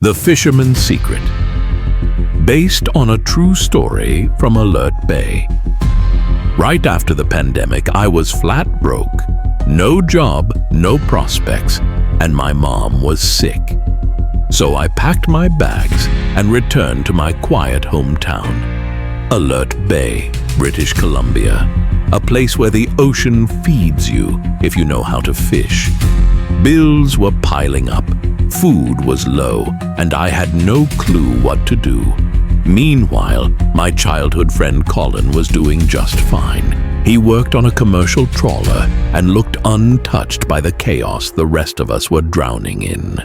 The Fisherman's Secret, based on a true story from Alert Bay. Right after the pandemic, I was flat broke, no job, no prospects, and my mom was sick. So I packed my bags and returned to my quiet hometown, Alert Bay, British Columbia, a place where the ocean feeds you if you know how to fish. Bills were piling up, food was low, and I had no clue what to do. Meanwhile, my childhood friend Colin was doing just fine. He worked on a commercial trawler and looked untouched by the chaos the rest of us were drowning in.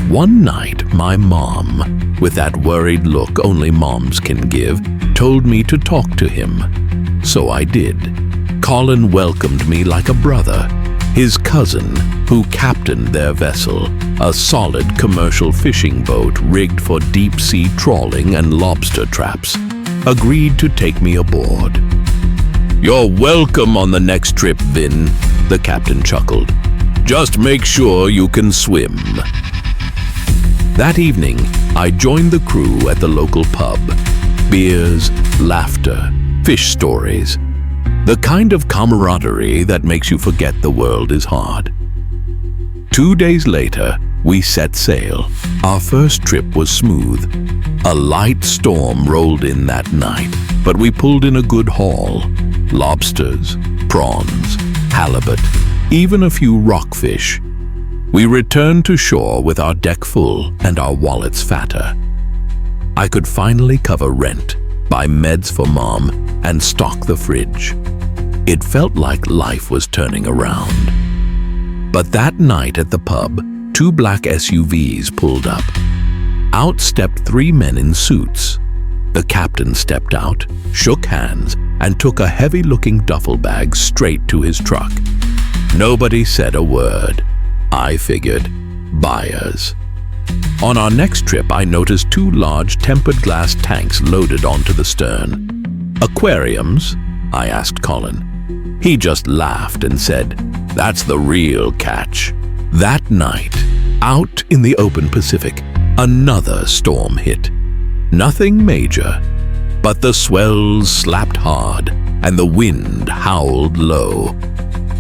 One night, my mom, with that worried look only moms can give, told me to talk to him. So I did. Colin welcomed me like a brother. His cousin, who captained their vessel, a solid commercial fishing boat rigged for deep-sea trawling and lobster traps, agreed to take me aboard. "You're welcome on the next trip, Vin," the captain chuckled. "Just make sure you can swim." That evening, I joined the crew at the local pub. Beers, laughter, fish stories. The kind of camaraderie that makes you forget the world is hard. 2 days later, we set sail. Our first trip was smooth. A light storm rolled in that night, but we pulled in a good haul. Lobsters, prawns, halibut, even a few rockfish. We returned to shore with our deck full and our wallets fatter. I could finally cover rent, buy meds for Mom, and stock the fridge. It felt like life was turning around. But that night at the pub, 2 black SUVs pulled up. Out stepped 3 men in suits. The captain stepped out, shook hands, and took a heavy-looking duffel bag straight to his truck. Nobody said a word. I figured, buyers. On our next trip, I noticed 2 large tempered glass tanks loaded onto the stern. "Aquariums?" I asked Colin. He just laughed and said, "That's the real catch." That night, out in the open Pacific, another storm hit. Nothing major, but the swells slapped hard and the wind howled low.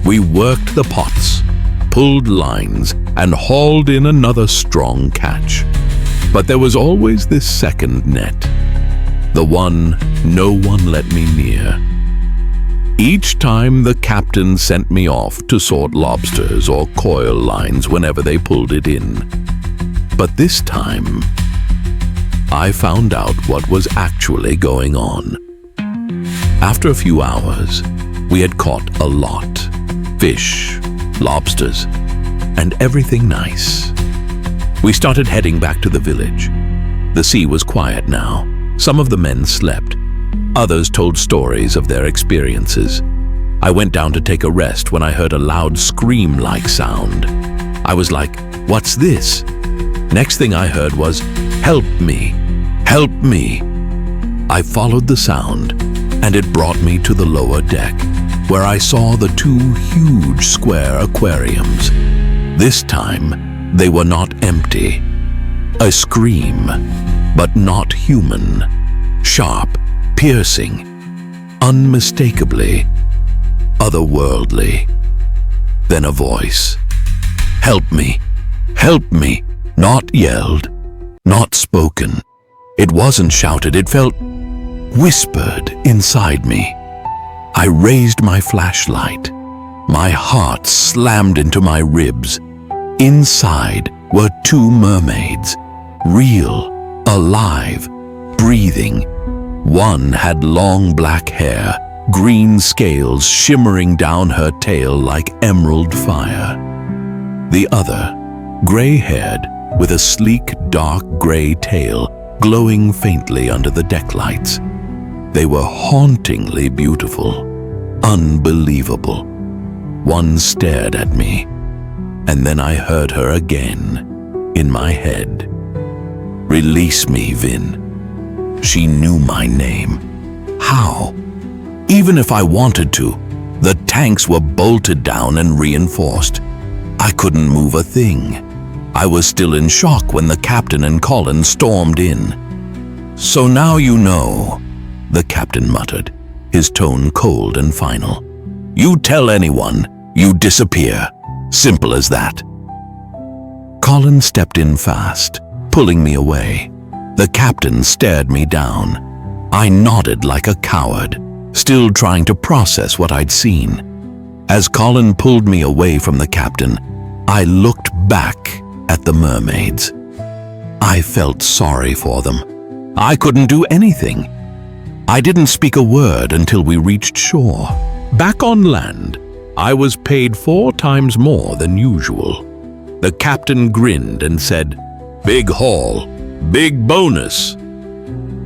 We worked the pots, pulled lines, and hauled in another strong catch. But there was always this second net, the one no one let me near. Each time the captain sent me off to sort lobsters or coil lines whenever they pulled it in. But this time, I found out what was actually going on. After a few hours, we had caught a lot. Fish, lobsters, and everything nice. We started heading back to the village. The sea was quiet now. Some of the men slept. Others told stories of their experiences. I went down to take a rest when I heard a loud scream-like sound. I was like, "What's this?" Next thing I heard was, "Help me! Help me!" I followed the sound, and it brought me to the lower deck, where I saw the 2 huge square aquariums. This time, they were not empty. A scream, but not human. Sharp, piercing, unmistakably otherworldly. Then a voice. "Help me! Help me!" Not yelled, not spoken. It wasn't shouted, it felt whispered inside me. I raised my flashlight. My heart slammed into my ribs. Inside were 2 mermaids, real, alive, breathing. One had long black hair, green scales shimmering down her tail like emerald fire. The other, gray-haired, with a sleek, dark gray tail glowing faintly under the deck lights. They were hauntingly beautiful, unbelievable. One stared at me, and then I heard her again, in my head. "Release me, Vin." She knew my name. How? Even if I wanted to, the tanks were bolted down and reinforced. I couldn't move a thing. I was still in shock when the captain and Colin stormed in. "So now you know," the captain muttered, his tone cold and final. "You tell anyone, you disappear. Simple as that." Colin stepped in fast, pulling me away. The captain stared me down. I nodded like a coward, still trying to process what I'd seen. As Colin pulled me away from the captain, I looked back at the mermaids. I felt sorry for them. I couldn't do anything. I didn't speak a word until we reached shore. Back on land, I was paid 4 times more than usual. The captain grinned and said, "Big haul, big bonus."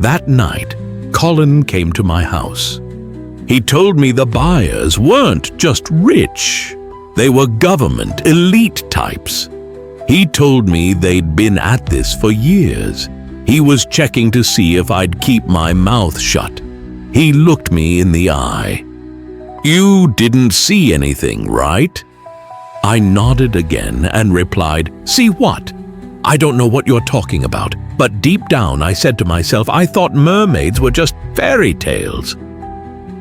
That night, Colin came to my house. He told me the buyers weren't just rich. They were government elite types. He told me they'd been at this for years. He was checking to see if I'd keep my mouth shut. He looked me in the eye. "You didn't see anything, right?" I nodded again and replied, "See what? I don't know what you're talking about, but deep down I said to myself I thought mermaids were just fairy tales."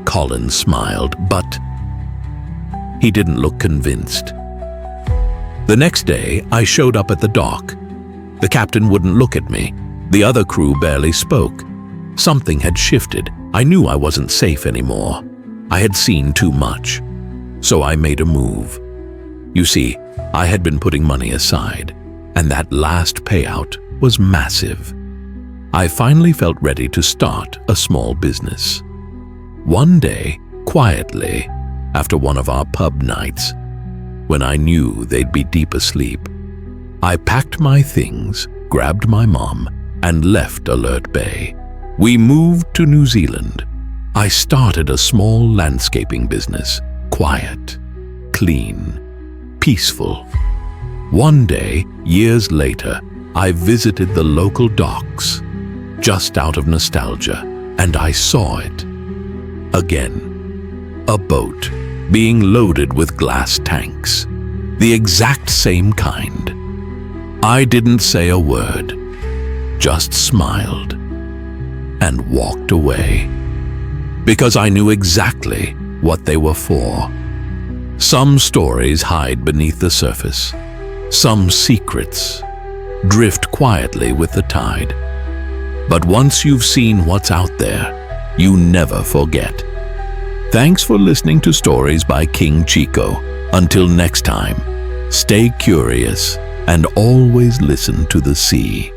Colin smiled, but he didn't look convinced. The next day, I showed up at the dock. The captain wouldn't look at me. The other crew barely spoke. Something had shifted. I knew I wasn't safe anymore. I had seen too much. So I made a move. You see, I had been putting money aside, and that last payout was massive. I finally felt ready to start a small business. One day, quietly, after one of our pub nights, when I knew they'd be deep asleep, I packed my things, grabbed my mom, and left Alert Bay. We moved to New Zealand. I started a small landscaping business, quiet, clean, peaceful. One day, years later, I visited the local docks, just out of nostalgia, and I saw it. Again, a boat being loaded with glass tanks, the exact same kind. I didn't say a word, just smiled and walked away, because I knew exactly what they were for. Some stories hide beneath the surface. Some secrets drift quietly with the tide. But once you've seen what's out there, you never forget. Thanks for listening to Stories by King Chico. Until next time, stay curious and always listen to the sea.